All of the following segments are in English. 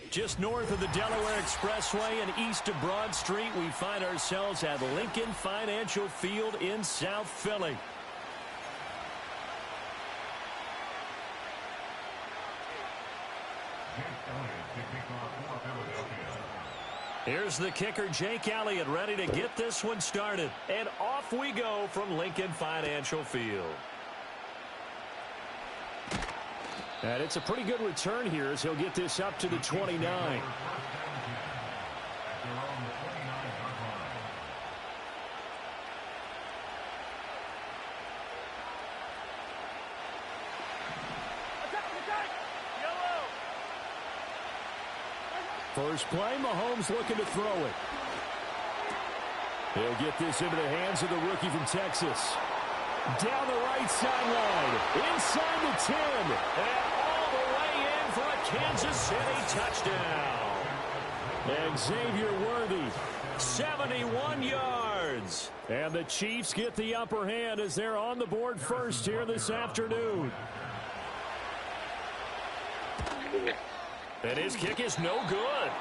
Just north of the Delaware Expressway and east of Broad Street, we find ourselves at Lincoln Financial Field in South Philly. Here's the kicker, Jake Elliott, ready to get this one started. And off we go from Lincoln Financial Field. And it's a pretty good return here as he'll get this up to the 29. First play, Mahomes looking to throw it. He'll get this into the hands of the rookie from Texas. Down the right sideline, inside the 10, and all the way in for a Kansas City touchdown. And Xavier Worthy, 71 yards. And the Chiefs get the upper hand as they're on the board first here this afternoon. And his kick is no good.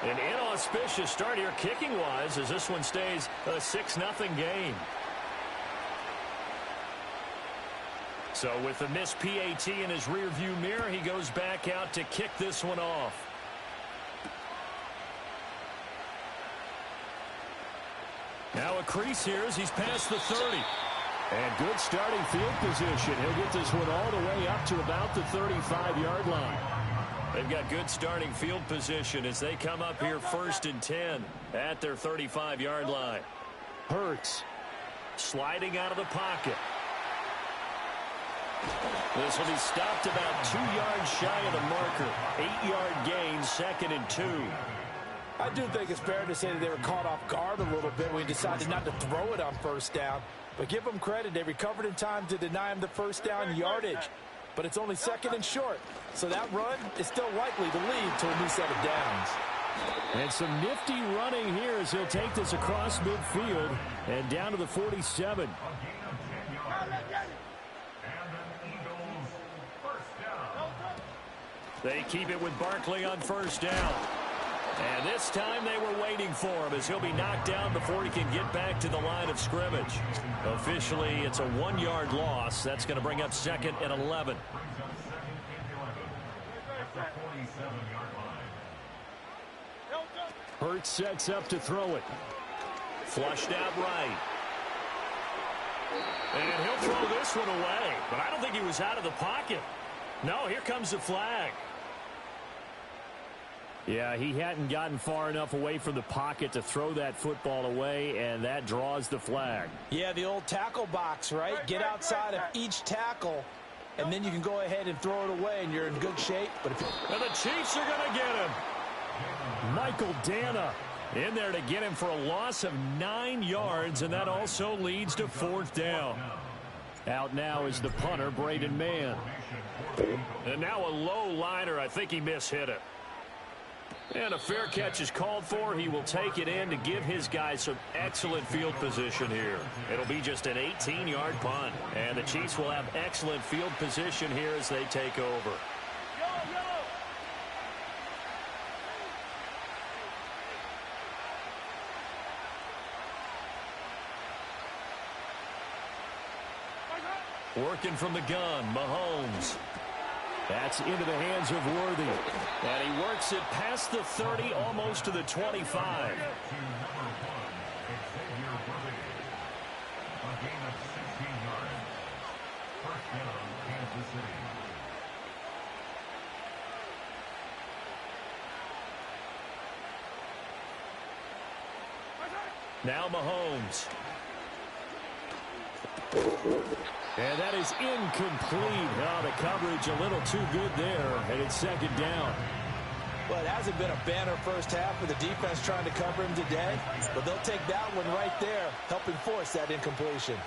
An inauspicious start here kicking-wise as this one stays a 6-0 game. So with the missed PAT in his rearview mirror, he goes back out to kick this one off. Now a crease here as he's past the 30. And good starting field position. He'll get this one all the way up to about the 35-yard line. They've got good starting field position as they come up here 1st and 10 at their 35-yard line. Hurts sliding out of the pocket. This will be stopped about 2 yards shy of the marker. 8-yard gain, 2nd and 2. I do think it's fair to say that they were caught off guard a little bit when he decided not to throw it on first down. But give them credit. They recovered in time to deny him the first down yardage. But it's only 2nd and short. So that run is still likely to lead to a new set of downs. And some nifty running here as he'll take this across midfield and down to the 47. They keep it with Barkley on first down. And this time they were waiting for him as he'll be knocked down before he can get back to the line of scrimmage. Officially, it's a 1-yard loss. That's going to bring up 2nd and 11. Hurts sets up to throw it. Flushed out right. And he'll throw this one away. But I don't think he was out of the pocket. No, here comes the flag. Yeah, he hadn't gotten far enough away from the pocket to throw that football away, and that draws the flag. Yeah, the old tackle box, right? Get outside of each tackle, and then you can go ahead and throw it away, and you're in good shape. But and the Chiefs are going to get him. Michael Dana in there to get him for a loss of 9 yards, and that also leads to 4th down. Out now is the punter, Braden Mann. And now a low liner. I think he mishit it. And a fair catch is called for. He will take it in to give his guys some excellent field position here. It'll be just an 18-yard punt. And the Chiefs will have excellent field position here as they take over. Working from the gun, Mahomes. That's into the hands of Worthy. And he works it past the 30, almost to the 25. Now Mahomes. And that is incomplete. Oh, the coverage a little too good there, and it's 2nd down. Well, it hasn't been a banner first half for the defense trying to cover him today, but they'll take that one right there, helping force that incompletion.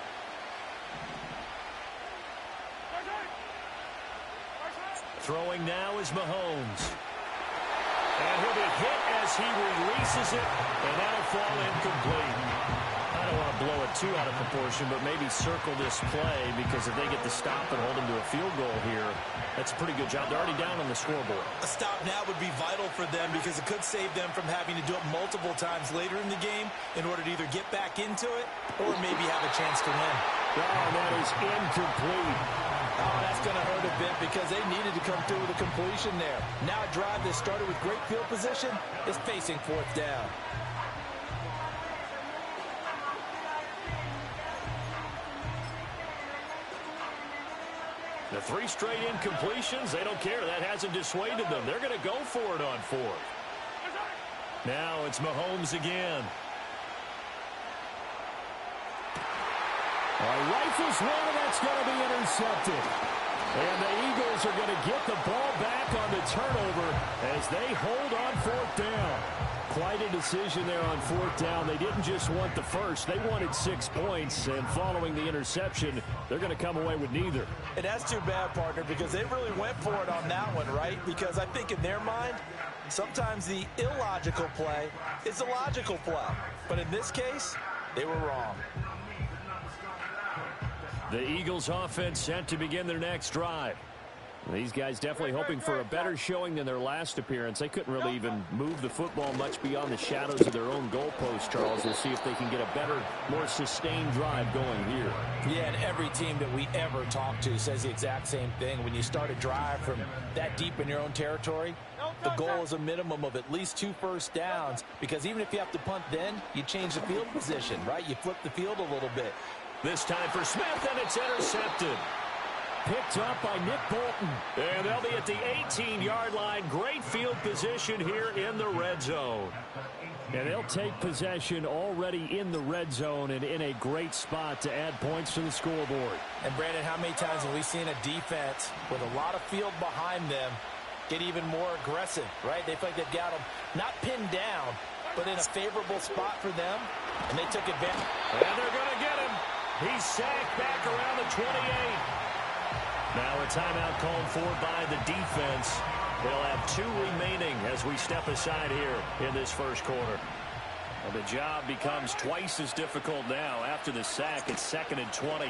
Throwing now is Mahomes. And he'll be hit as he releases it, and that'll fall incomplete. I don't want to blow it too out of proportion, but maybe circle this play, because if they get the stop and hold them to a field goal here, that's a pretty good job. They're already down on the scoreboard. A stop now would be vital for them, because it could save them from having to do it multiple times later in the game in order to either get back into it or maybe have a chance to win. Oh, that is incomplete. Oh, that's going to hurt a bit, because they needed to come through with a completion there. Now a drive that started with great field position is facing fourth down. The 3 straight incompletions, they don't care. That hasn't dissuaded them. They're going to go for it on 4th. Now it's Mahomes again. Rifles one, and that's going to be intercepted. And the Eagles are going to get the ball back on the turnover as they hold on 4th down. Quite a decision there on 4th down. They didn't just want the first. They wanted 6 points, and following the interception, they're going to come away with neither. And that's too bad, partner, because they really went for it on that one, right? Because I think in their mind, sometimes the illogical play is the logical play. But in this case, they were wrong. The Eagles offense set to begin their next drive. These guys definitely hoping for a better showing than their last appearance. They couldn't really even move the football much beyond the shadows of their own goalpost, Charles. We'll see if they can get a better, more sustained drive going here. Yeah, and every team that we ever talk to says the exact same thing. When you start a drive from that deep in your own territory, the goal is a minimum of at least 2 first downs, because even if you have to punt then, you change the field position, right? You flip the field a little bit. This time for Smith, and it's intercepted. Picked up by Nick Bolton. And they'll be at the 18-yard line. Great field position here in the red zone. And they'll take possession already in the red zone and in a great spot to add points to the scoreboard. And, Brandon, how many times have we seen a defense with a lot of field behind them get even more aggressive, right? They feel like they've got them not pinned down, but in a favorable spot for them, and they took advantage. And they're going to get him. He's sacked back around the 28. Now a timeout called for by the defense. They'll have 2 remaining as we step aside here in this first quarter. And the job becomes twice as difficult now. After the sack, it's 2nd and 20.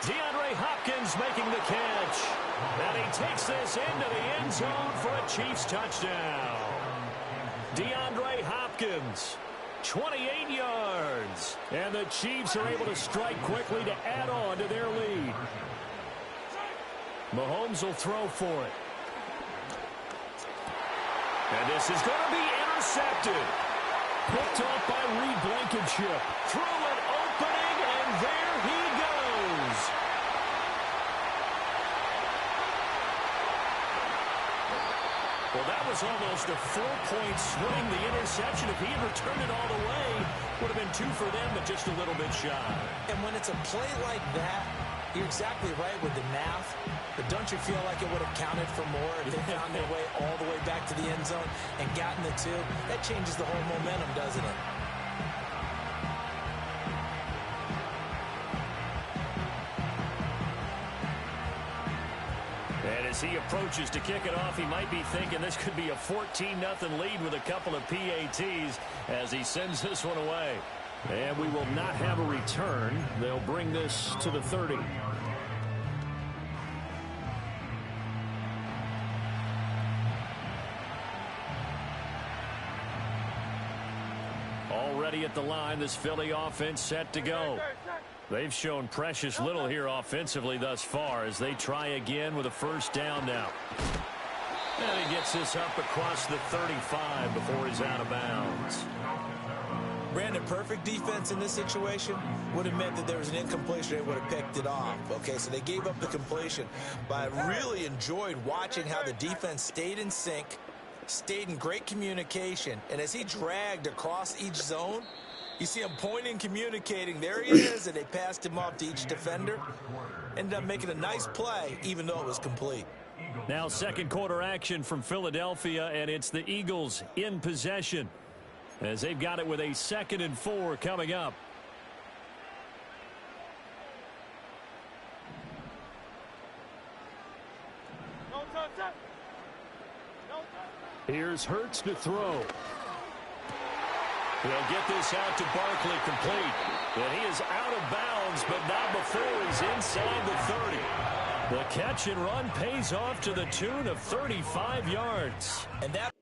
DeAndre Hopkins making the catch. And he takes this into the end zone for a Chiefs touchdown. DeAndre Hopkins, 28 yards. And the Chiefs are able to strike quickly to add on to their lead. Mahomes will throw for it. And this is going to be intercepted. Picked off by Reed Blankenship. Through an opening, and there he goes. Well, that was almost a 4-point swing. The interception, if he had returned it all the way, would have been 2 for them, but just a little bit shy. And when it's a play like that, you're exactly right with the math. But don't you feel like it would have counted for more if they found their way all the way back to the end zone and gotten the 2? That changes the whole momentum, doesn't it? And as he approaches to kick it off, he might be thinking this could be a 14-0 lead with a couple of PATs as he sends this one away. And we will not have a return. They'll bring this to the 30. Already at the line, this Philly offense set to go. They've shown precious little here offensively thus far as they try again with a first down now. And he gets this up across the 35 before he's out of bounds. Brandon, perfect defense in this situation would have meant that there was an incompletion. They would have picked it off. Okay, so they gave up the completion. But I really enjoyed watching how the defense stayed in sync, stayed in great communication. And as he dragged across each zone, you see him pointing, communicating. There he is, and they passed him off to each defender. Ended up making a nice play, even though it was complete. Now second quarter action from Philadelphia, and it's the Eagles in possession as they've got it with a 2nd and 4 coming up. Here's Hurts to throw. He'll get this out to Barkley complete. And he is out of bounds, but not before he's inside the 30. The catch and run pays off to the tune of 35 yards. And that